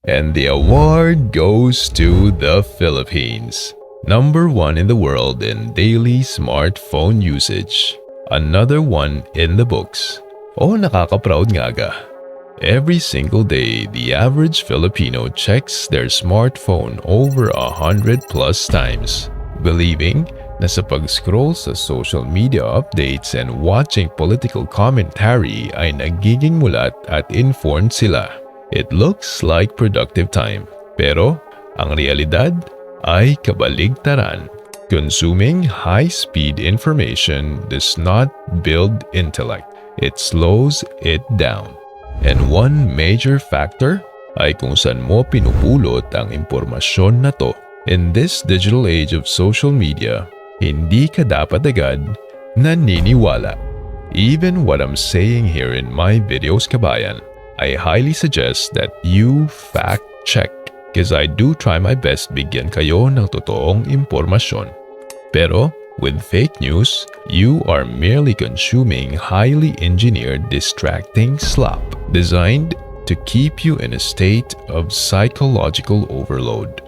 And the award goes to the Philippines. Number 1 in the world in daily smartphone usage. Another one in the books. Oh, nakaka-proud nga ga. Every single day, the average Filipino checks their smartphone over 100 plus times, believing na sa pag-scroll sa social media updates and watching political commentary ay nagiging mulat at informed sila. It looks like productive time, pero ang realidad ay kabaligtaran. Consuming high-speed information does not build intellect. It slows it down. And one major factor ay kung saan mo pinupulot ang impormasyon na to. In this digital age of social media, hindi ka dapat agad naniniwala. Even what I'm saying here in my videos, kabayan, I highly suggest that you fact-check because I do try my best bigyan kayo ng totoong impormasyon. Pero with fake news, you are merely consuming highly engineered distracting slop designed to keep you in a state of psychological overload.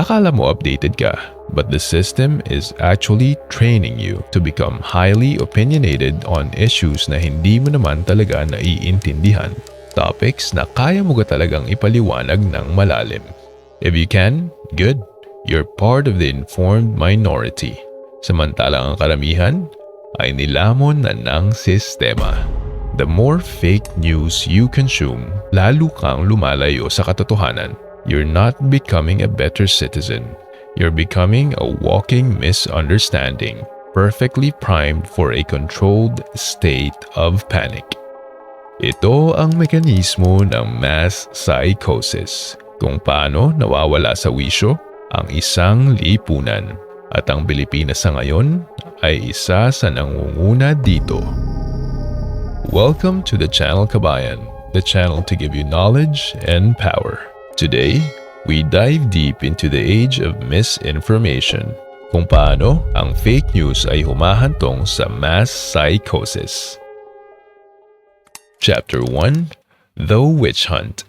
Akala mo updated ka, but the system is actually training you to become highly opinionated on issues na hindi mo naman talaga naiintindihan. Topics na kaya mo ka talagang ipaliwanag ng malalim. If you can, good. You're part of the informed minority. Samantalang ang karamihan ay nilamon na ng sistema. The more fake news you consume, lalo kang lumalayo sa katotohanan. You're not becoming a better citizen. You're becoming a walking misunderstanding, perfectly primed for a controlled state of panic. Ito ang mekanismo ng mass psychosis, kung paano nawawala sa wisyo ang isang lipunan. At ang Pilipinas sa ngayon ay isa sa nangunguna dito. Welcome to the channel Kabayan, the channel to give you knowledge and power. Today, we dive deep into the age of misinformation, kung paano ang fake news ay humahantong sa mass psychosis. Chapter 1: The Witch Hunt.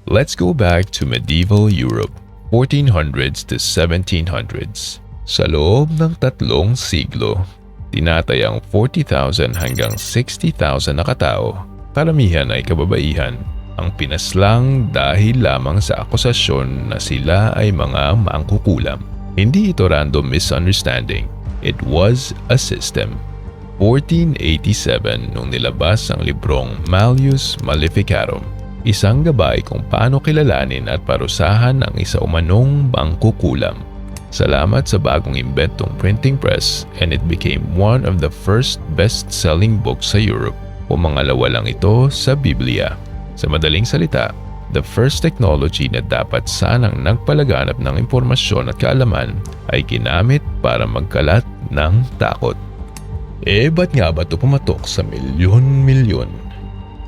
Let's go back to medieval Europe, 1400s to 1700s. Sa loob ng 3 siglo, tinatayang 40,000 hanggang 60,000 na katao, karamihan ay kababaihan, ang pinaslang dahil lamang sa akusasyon na sila ay mga mangkukulam. Hindi ito random misunderstanding. It was a system. 1487 nung nilabas ang librong Malleus Maleficarum, isang gabay kung paano kilalanin at parusahan ang isa umanong mangkukulam. Salamat sa bagong imbentong printing press, and it became one of the first best-selling books sa Europe. Pumangalawa lang ito sa Biblia. Sa madaling salita, the first technology na dapat sanang nagpalaganap ng impormasyon at kaalaman ay ginamit para magkalat ng takot. Ba't nga ba ito pumatok sa milyon-milyon?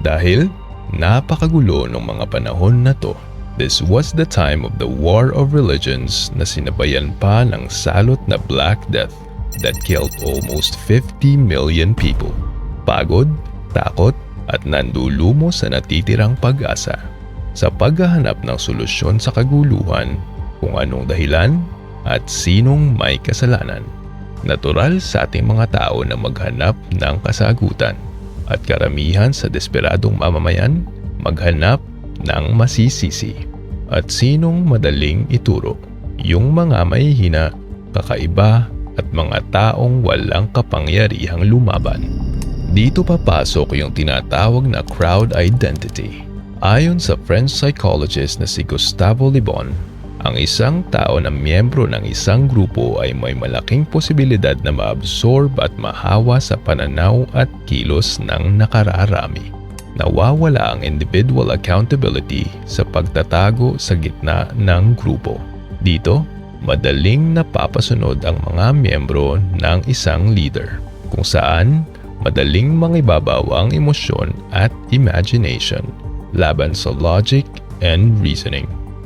Dahil napakagulo ng mga panahon na to. This was the time of the War of Religions na sinabayan pa ng salot na Black Death that killed almost 50 million people. Pagod, takot, at nandulumo sa natitirang pag-asa. Sa paghahanap ng solusyon sa kaguluhan, kung anong dahilan at sinong may kasalanan. Natural sa ating mga tao na maghanap ng kasagutan at karamihan sa desperadong mamamayan maghanap ng masisisi. At sinong madaling ituro? Yung mga mahihina, kakaiba at mga taong walang kapangyarihang lumaban. Dito papasok yung tinatawag na crowd identity. Ayon sa French psychologist na si Gustave Le Bon, ang isang tao na miyembro ng isang grupo ay may malaking posibilidad na maabsorb at mahawa sa pananaw at kilos ng nakararami. Nawawala ang individual accountability sa pagtatago sa gitna ng grupo. Dito, madaling napapasunod ang mga miyembro ng isang leader, kung saan madaling mangibabaw ang emosyon at imagination laban sa logic and reasoning.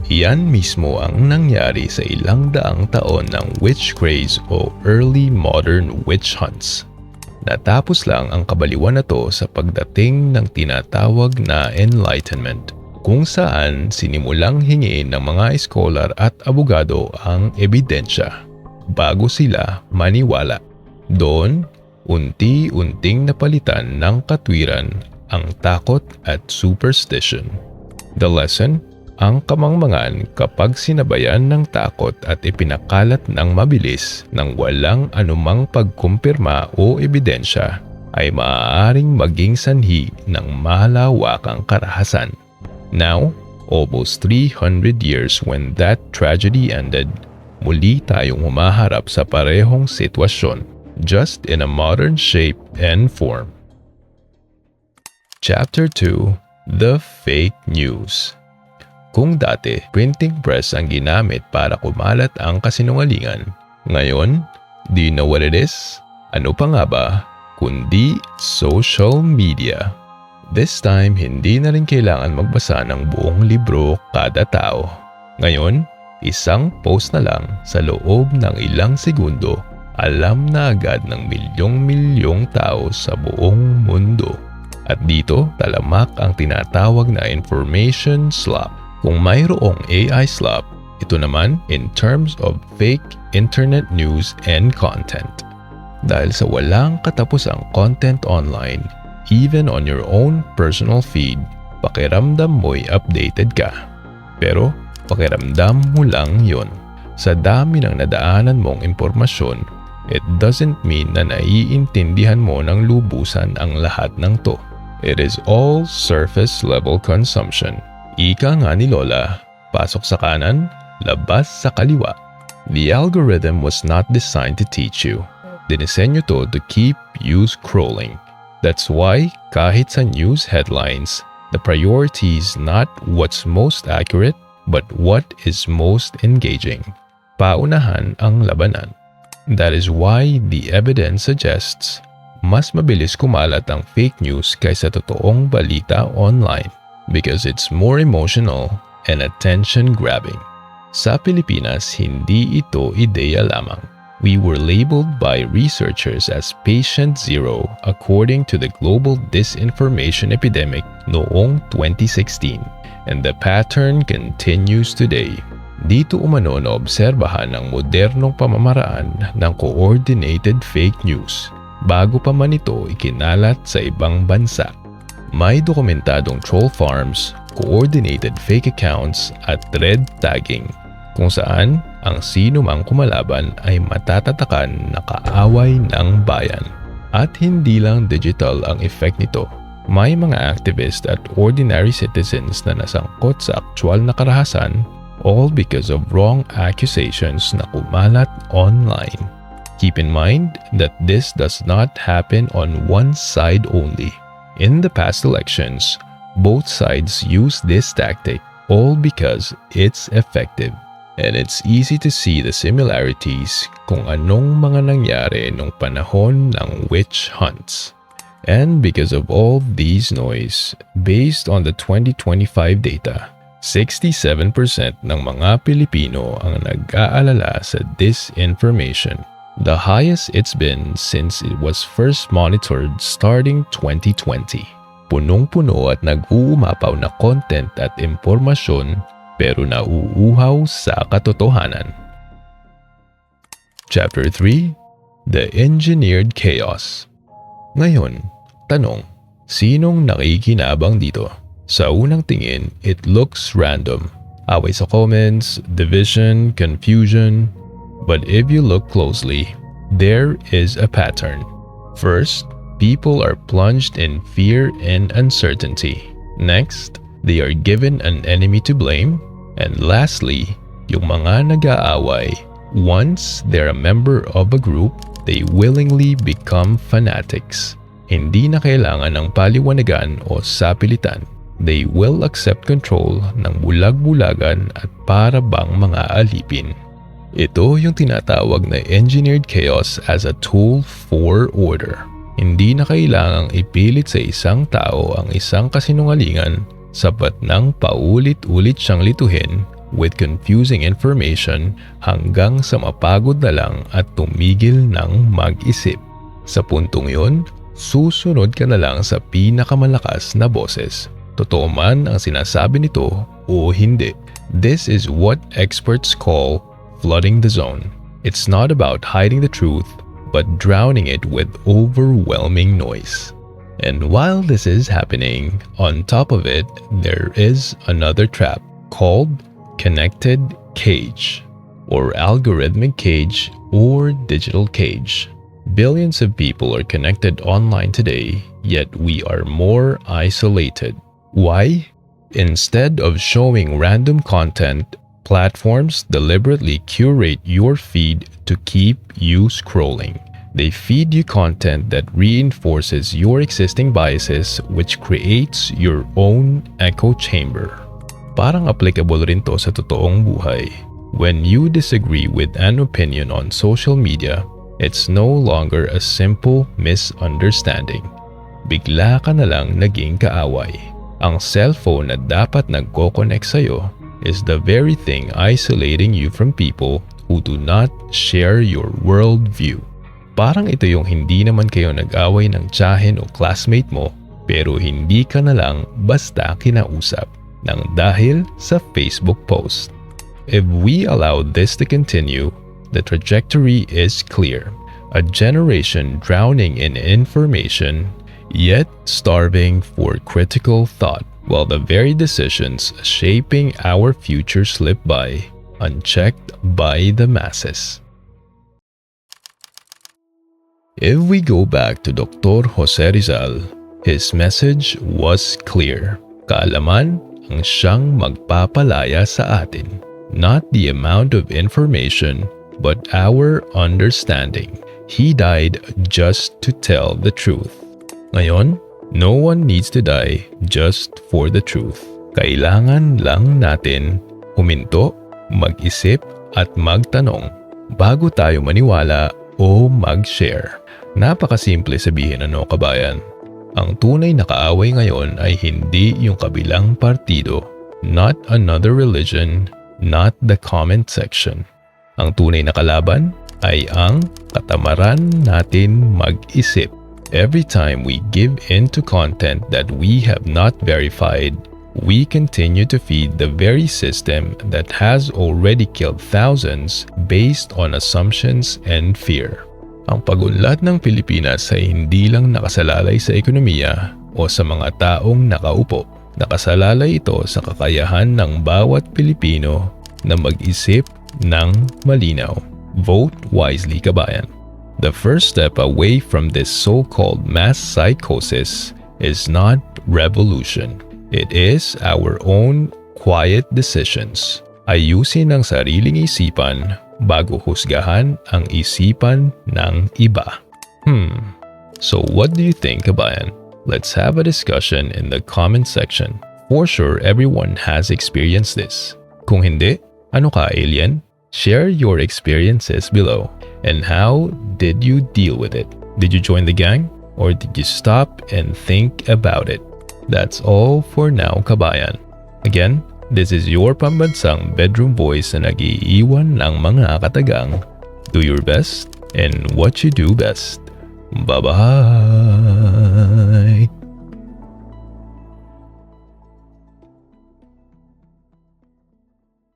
Iyan mismo ang nangyari sa ilang daang taon ng witch craze o early modern witch hunts. Natapos lang ang kabaliwan na to sa pagdating ng tinatawag na Enlightenment kung saan sinimulang hingiin ng mga eskolar at abogado ang ebidensya bago sila maniwala. Doon, unti-unting napalitan ng katwiran ang takot at superstition. The lesson, ang kamangmangan kapag sinabayan ng takot at ipinakalat ng mabilis ng walang anumang pagkumpirma o ebidensya ay maaaring maging sanhi ng malawakang karahasan. Now, almost 300 years when that tragedy ended, muli tayong humaharap sa parehong sitwasyon, just in a modern shape and form. Chapter 2: The Fake News. Kung dati, printing press ang ginamit para kumalat ang kasinungalingan, ngayon, do you know what it is? Ano pa nga ba kundi social media? This time, hindi na rin kailangan magbasa ng buong libro kada tao. Ngayon, isang post na lang sa loob ng ilang segundo, alam na agad ng milyong-milyong tao sa buong mundo. At dito, talamak ang tinatawag na information slop. Kung mayroong AI slop, ito naman in terms of fake internet news and content. Dahil sa walang katapusang content online, even on your own personal feed, pakiramdam mo'y updated ka. Pero pakiramdam mo lang yon. Sa dami ng nadaanan mong impormasyon, it doesn't mean na naiintindihan mo ng lubusan ang lahat ng to. It is all surface level consumption. Ika nga ni Lola, pasok sa kanan, labas sa kaliwa. The algorithm was not designed to teach you. Dinisenyo to keep you scrolling. That's why, kahit sa news headlines, the priority is not what's most accurate, but what is most engaging. Paunahan ang labanan. That is why the evidence suggests mas mabilis kumalat ang fake news kaysa totoong balita online because it's more emotional and attention-grabbing. Sa Pilipinas, hindi ito ideya lamang. We were labeled by researchers as patient zero according to the global disinformation epidemic noong 2016, and the pattern continues today. Dito umano na obserbahan ang modernong pamamaraan ng coordinated fake news bago pa man ito ikinalat sa ibang bansa. May dokumentadong troll farms, coordinated fake accounts at thread tagging kung saan ang sino mang kumalaban ay matatatakan na kaaway ng bayan. At hindi lang digital ang effect nito. May mga activist at ordinary citizens na nasangkot sa aktwal na karahasan, all because of wrong accusations na kumalat online. Keep in mind that this does not happen on one side only. In the past elections, both sides used this tactic, all because it's effective. And it's easy to see the similarities kung anong mga nangyari nung panahon ng witch hunts. And because of all these noise, based on the 2025 data, 67% ng mga Pilipino ang nag-aalala sa disinformation, the highest it's been since it was first monitored starting 2020. Punong-puno at nag-uumapaw na content at impormasyon pero nauuhaw sa katotohanan. Chapter 3: The Engineered Chaos. Ngayon, tanong, sinong nakikinabang dito? Sa unang tingin, it looks random. Away sa comments, division, confusion. But if you look closely, there is a pattern. First, people are plunged in fear and uncertainty. Next, they are given an enemy to blame. And lastly, yung mga nag-aaway, once they're a member of a group, they willingly become fanatics. Hindi na kailangan ng paliwanagan o sapilitan. They will accept control ng bulag-bulagan at para bang mga alipin. Ito yung tinatawag na engineered chaos as a tool for order. Hindi na kailangang ipilit sa isang tao ang isang kasinungalingan, sapat nang paulit-ulit siyang lituhin with confusing information hanggang sa mapagod na lang at tumigil ng mag-isip. Sa puntong yun, susunod ka na lang sa pinakamalakas na boses. totoo man ang sinasabi nito o hindi. This is what experts call flooding the zone. It's not about hiding the truth, but drowning it with overwhelming noise. And while this is happening, on top of it, there is another trap called connected cage, or algorithmic cage, or digital cage. Billions of people are connected online today, yet we are more isolated. Why? Instead of showing random content, platforms deliberately curate your feed to keep you scrolling. They feed you content that reinforces your existing biases, which creates your own echo chamber. Parang applicable rin to sa totoong buhay. When you disagree with an opinion on social media, it's no longer a simple misunderstanding. Bigla ka na lang naging kaaway. Ang cellphone na dapat nagko-connect sa'yo is the very thing isolating you from people who do not share your worldview. Parang ito yung hindi naman kayo nag-away ng tiyahin o classmate mo, pero hindi ka na lang basta kinausap ng dahil sa Facebook post. If we allow this to continue, the trajectory is clear. A generation drowning in information, yet starving for critical thought, while the very decisions shaping our future slip by, unchecked by the masses. If we go back to Dr. Jose Rizal, his message was clear. Kaalaman ang siyang magpapalaya sa atin. Not the amount of information, but our understanding. He died just to tell the truth. Ngayon, no one needs to die just for the truth. Kailangan lang natin huminto, mag-isip at magtanong bago tayo maniwala o mag-share. Napakasimple sabihin, ano kabayan? Ang tunay na kaaway ngayon ay hindi yung kabilang partido, not another religion, not the comment section. Ang tunay na kalaban ay ang katamaran natin mag-isip. Every time we give in to content that we have not verified, we continue to feed the very system that has already killed thousands based on assumptions and fear. Ang pag-unlad ng Pilipinas ay hindi lang nakasalalay sa ekonomiya o sa mga taong nakaupo. Nakasalalay ito sa kakayahan ng bawat Pilipino na mag-isip ng malinaw. Vote wisely, kabayan. The first step away from this so-called mass psychosis is not revolution. It is our own quiet decisions. Ayusin ang sariling isipan bago husgahan ang isipan ng iba. So what do you think, kabayan? Let's have a discussion in the comment section. For sure, everyone has experienced this. Kung hindi, ano ka, alien? Share your experiences below. And how did you deal with it? Did you join the gang? Or did you stop and think about it? That's all for now, kabayan. Again, this is your pambansang bedroom voice na nag-iiwan ng mga katagang. Do your best and what you do best. Bye-bye!